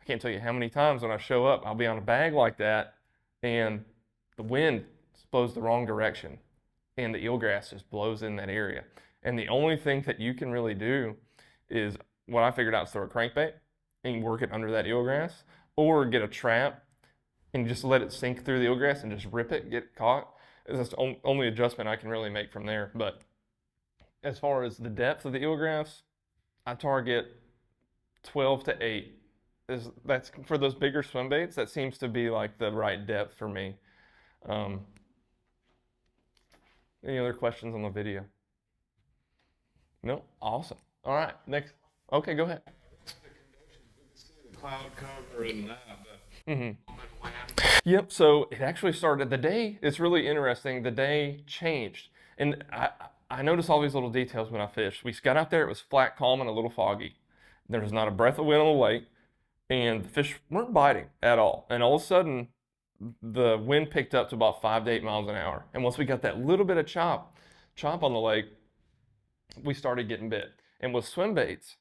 can't tell you how many times when I show up, I'll be on a bag like that and the wind blows the wrong direction and the eelgrass just blows in that area. And the only thing that you can really do is what I figured out is throw a crankbait and work it under that eelgrass, or get a trap and just let it sink through the eelgrass and just rip it, get caught. That's the only adjustment I can really make from there. But as far as the depth of the eelgrass, I target 12 to 8. That's for those bigger swim baits. That seems to be like the right depth for me. Any other questions on the video? No? Awesome. All right, next. Okay, go ahead. The cloud cover and that, Yep, so it actually started the day. It's really interesting. The day changed. And I noticed all these little details when I fished. We got out there, it was flat, calm, and a little foggy. There was not a breath of wind on the lake, and the fish weren't biting at all. And all of a sudden, the wind picked up to about 5 to 8 miles an hour. And once we got that little bit of chop on the lake, we started getting bit. And with swim baits,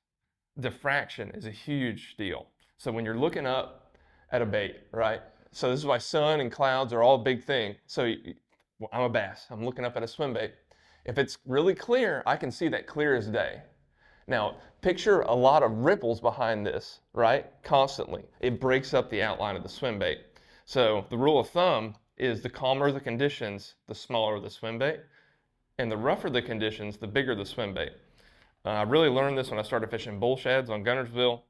diffraction is a huge deal. So when you're looking up at a bait, right? So this is why sun and clouds are all a big thing. So I'm a bass. I'm looking up at a swim bait. If it's really clear, I can see that clear as day. Now, picture a lot of ripples behind this, right? Constantly. It breaks up the outline of the swim bait. So the rule of thumb is the calmer the conditions, the smaller the swim bait. And the rougher the conditions, the bigger the swim bait. I really learned this when I started fishing bull shads on Guntersville.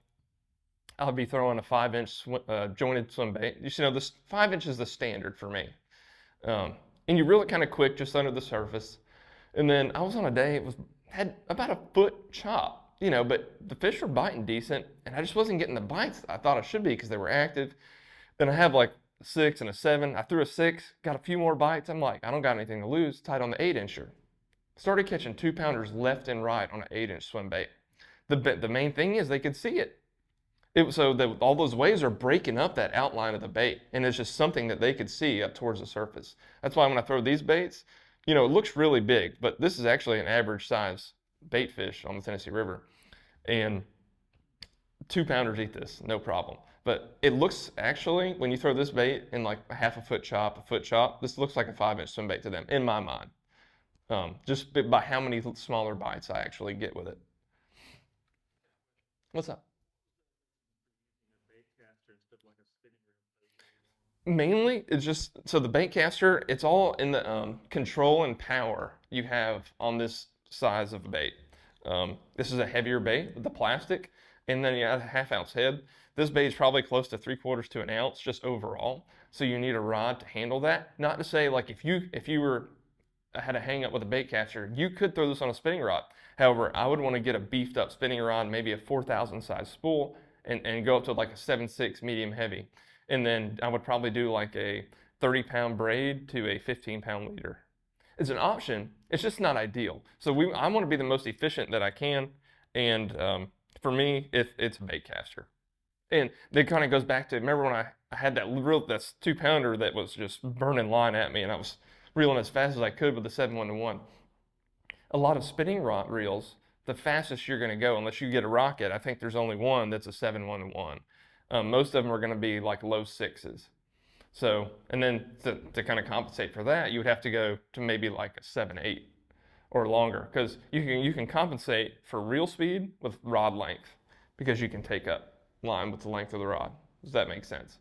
I'll be throwing a 5-inch jointed swim bait. You should know this 5 inches is the standard for me. And you reel it kind of quick just under the surface. And then I was on a day, had about a foot chop, but the fish were biting decent, and I just wasn't getting the bites I thought I should be because they were active. Then I have like a 6 and a 7. I threw a 6, got a few more bites. I'm like, I don't got anything to lose. Tied on the 8-incher. Started catching 2-pounders left and right on an 8-inch swim bait. The main thing is they could see it. All those waves are breaking up that outline of the bait, and it's just something that they could see up towards the surface. That's why when I throw these baits, it looks really big, but this is actually an average size bait fish on the Tennessee River. And 2-pounders eat this, no problem. But it looks actually, when you throw this bait in like a half a foot chop, this looks like a 5-inch swim bait to them, in my mind. Just by how many smaller bites I actually get with it. What's up? Mainly, it's just, so the baitcaster, it's all in the control and power you have on this size of bait. This is a heavier bait with the plastic, and then you add a 1/2-ounce head. This bait is probably close to 3/4 to an ounce just overall. So you need a rod to handle that. Not to say like if you had a hang up with a baitcaster, you could throw this on a spinning rod. However, I would want to get a beefed up spinning rod, maybe a 4,000 size spool, and go up to like a 7/6 medium heavy. And then I would probably do like a 30-pound braid to a 15-pound leader. It's an option. It's just not ideal. So I want to be the most efficient that I can. And for me, it's a baitcaster. And it kind of goes back to, remember when I had that 2-pounder that was just burning line at me, and I was reeling as fast as I could with the 7-1-1. A lot of spinning rod reels, the fastest you're going to go, unless you get a rocket, I think there's only one that's a 7-1-1. Most of them are going to be like low 6s. So, and then to kind of compensate for that, you would have to go to maybe like a 7-8 or longer, because you can compensate for reel speed with rod length, because you can take up line with the length of the rod. Does that make sense?